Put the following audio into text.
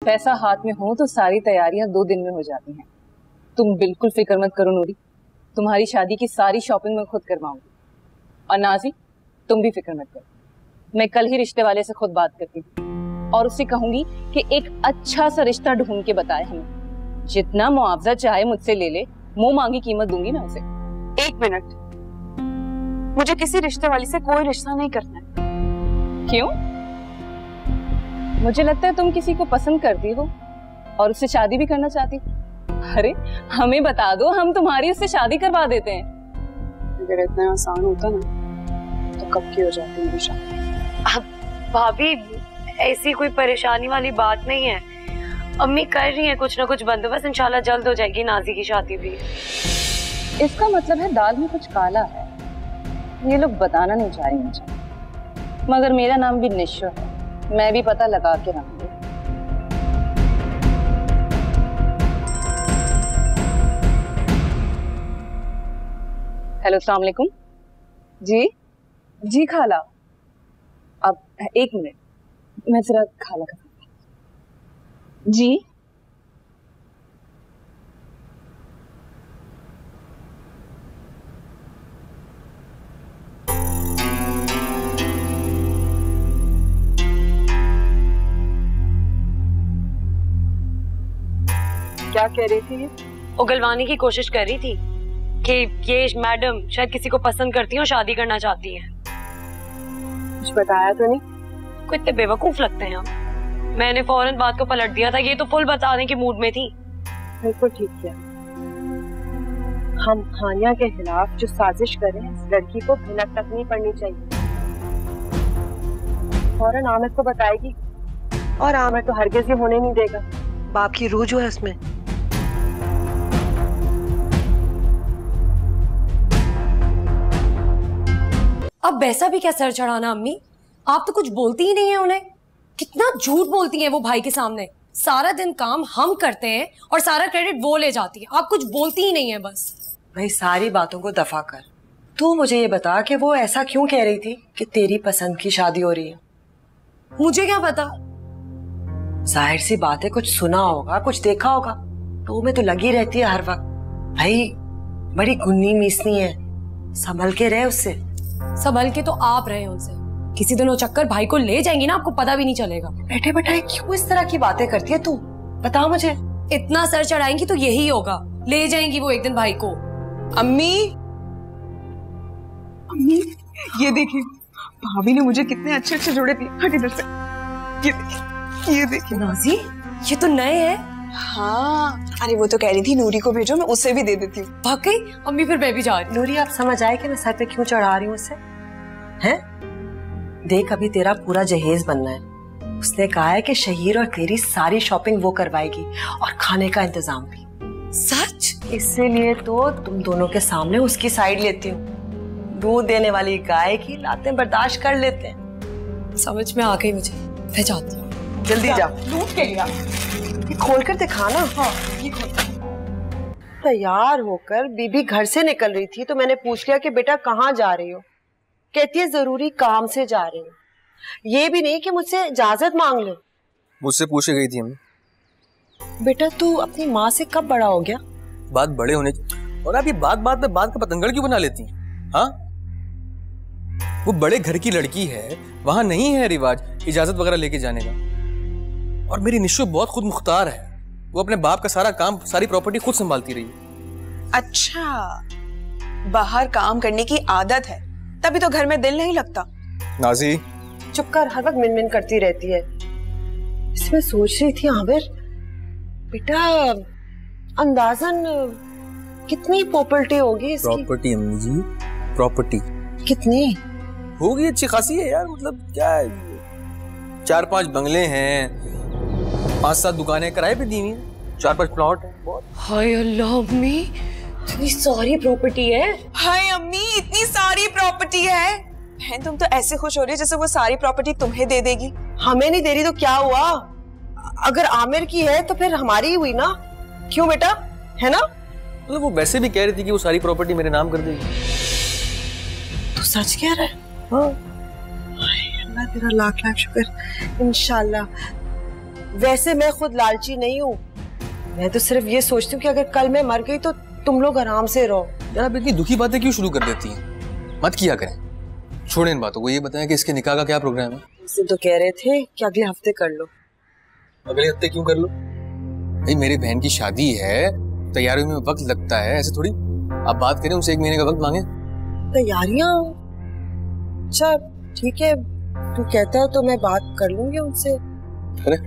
पैसा हाथ में हो तो सारी तैयारियां 2 दिन में हो जाती हैं। तुम बिल्कुल फिक्र मत करो नूरी, तुम्हारी शादी की सारी शॉपिंग मैं खुद करवाऊंगी। और नाजी, तुम भी फिक्र मत करो, मैं कल ही रिश्ते वाले से खुद बात करती हूँ और उससे कहूंगी कि एक अच्छा सा रिश्ता ढूंढ के बताए हमें। जितना मुआवजा चाहे मुझसे ले ले, मुंह मांगी कीमत दूंगी मैं उसे। 1 मिनट, मुझे किसी रिश्ते वाली से कोई रिश्ता नहीं करना है। क्यों? मुझे लगता है तुम किसी को पसंद करती हो और उससे शादी भी करना चाहती हो। अरे हमें बता दो, हम तुम्हारी उससे शादी करवा देते हैं। अगर इतना आसान होता ना तो कब की हो जाती मेरी शादी। भाभी ऐसी कोई परेशानी वाली बात नहीं है, अम्मी कर रही है कुछ ना कुछ बंदोबस्त, इंशाल्लाह जल्द हो जाएगी नाजी की शादी भी। इसका मतलब है दाल में कुछ काला है, ये लोग बताना नहीं चाह रही मुझे, मगर मेरा नाम भी निशो है, मैं भी पता लगा के रहूंगी। हेलो, अस्सलाम वालेकुम। जी जी खाला, अब 1 मिनट, मैं जरा खाला का जी। क्या कह रही थी? उगलवाने की कोशिश कर रही थी कि ये मैडम शायद किसी को पसंद करती है और शादी करना चाहती है। कुछ बताया तो नहीं? कितने बेवकूफ लगते हैं हम। मैंने फौरन बात को पलट दिया था, ये तो फुल बताने के मूड में थी। बिल्कुल ठीक किया। हम हानिया के खिलाफ जो साजिश करें, इस लड़की को भनक तक नहीं पड़नी चाहिए। फौरन आमिर को बताएगी और आमिर तो हरगिज़ ये होने नहीं देगा। बाप की रूह जो है उसमें। अब वैसा भी क्या सर चढ़ाना अम्मी, आप तो कुछ बोलती ही नहीं है उन्हें। कितना झूठ बोलती हैं वो भाई के सामने। सारा दिन काम हम करते हैं और सारा क्रेडिट वो ले जाती है, आप कुछ बोलती ही नहीं है बस। भाई सारी बातों को दफा कर, तू मुझे ये बता कि वो ऐसा क्यों कह रही थी कि तेरी पसंद की शादी हो रही है? मुझे क्या पता। जाहिर सी बात है, कुछ सुना होगा, कुछ देखा होगा, तो में तो लगी रहती है हर वक्त। भाई बड़ी गुन्नी मीसनी है, संभल के रहे उससे। संभल के तो आप रहे उनसे, किसी दिन वो चक्कर भाई को ले जाएंगी ना, आपको पता भी नहीं चलेगा। बैठे बैठाए क्यों इस तरह की बातें करती है तू, बता मुझे। इतना सर चढ़ाएंगी तो यही होगा, ले जाएंगी वो एक दिन भाई को। अम्मी, अम्मी ये देखिए, भाभी ने मुझे कितने अच्छे अच्छे जोड़े दिए। हट इधर से, ये देखिए नाजी, ये तो नए हैं। हाँ, अरे वो तो कह रही थी नूरी को भेजो, मैं उसे भी दे देती हूँ। वाकई अम्मी, फिर मैं भी जा रही हूँ। नूरी आप समझ आए कि मैं सर पे क्यों चढ़ा रही हूँ उसे? हैं? देख अभी तेरा पूरा जहेज बनना है। उसने कहा है कि शहीर और तेरी सारी शॉपिंग वो करवाएगी और खाने का इंतजाम भी। सच? इसीलिए तो तुम दोनों के सामने उसकी साइड लेती हूँ। दूध देने वाली गाय की लातें बर्दाश्त कर लेते हैं। समझ में आ गई मुझे, मैं जाती हूँ। जल्दी जा। दूध के लिया, ये खोल कर दिखाना। हाँ ये खोल। तैयार होकर बीबी घर से निकल रही थी तो मैंने पूछ लिया कि बेटा कहाँ जा रही हो? कहती है जरूरी काम से जा रही हूँ। ये भी नहीं कि मुझसे इजाजत मांग ले। मुझसे पूछे गई थी हमें। बेटा तू अपनी माँ से कब बड़ा हो गया? बात बड़े होने की, और आप ये बात बात पे बात का पतंगड़ क्यों बना लेती हैं? हाँ, वो बड़े घर की लड़की है, वहां नहीं है रिवाज इजाजत वगैरह लेके जाने का। और मेरी निशो बहुत खुद मुख्तार है, वो अपने बाप का सारा काम, सारी प्रॉपर्टी खुद संभालती रही। अच्छा, बाहर काम करने की आदत है, तभी तो घर में दिल नहीं लगता। नाजी चुप कर, हर वक्त मिन-मिन करती रहती है। इसमें सोच रही थी आमिर, बेटा अंदाजन कितनी प्रॉपर्टी होगी इसकी? प्रॉपर्टी अम्मी जी, प्रॉपर्टी कितनी होगी? अच्छी खासी है यार, मतलब क्या है, 4-5 बंगले हैं, 5-7 दुकानें किराए पे दी हुई हैं, 4-5 प्लॉट है। बहुत। हाय अल्लाह अम्मी, इतनी सारी प्रॉपर्टी है। हाय अम्मी, इतनी सारी प्रॉपर्टी है। बहन तुम तो ऐसे खुश हो रही है जैसे वो सारी प्रॉपर्टी तुम्हें दे देगी। हमें नहीं दे रही तो क्या हुआ? अगर आमिर की है तो फिर हमारी ही हुई ना। क्यों बेटा, है ना? मतलब वो वैसे भी कह रही थी कि वो सारी प्रॉपर्टी मेरे नाम कर देगी। तू सच कह रहा है? हाँ। अल्लाह तेरा लाख लाख शुक्र। इंशाल्लाह वैसे मैं खुद लालची नहीं हूँ, मैं तो सिर्फ ये सोचती हूँ कि अगर कल मैं मर गई तो तुम लोग आराम से रहो। यार आप इतनी दुखी बातें क्यों शुरू कर देती हैं? मत किया करें, छोड़ें इन बातों को। ये बताएं कि इसके निकाह का क्या प्रोग्राम है? इसे तो कह रहे थे कि अगले हफ्ते कर लो। अगले हफ्ते क्यों कर लो? भाई मेरी बहन की शादी है, तैयारियों में वक्त लगता है, ऐसे थोड़ी। आप बात करें उनसे 1 महीने का वक्त मांगे। तैयारियां? अच्छा ठीक है, तू कहता है तो मैं बात कर लूंगी उनसे। अरे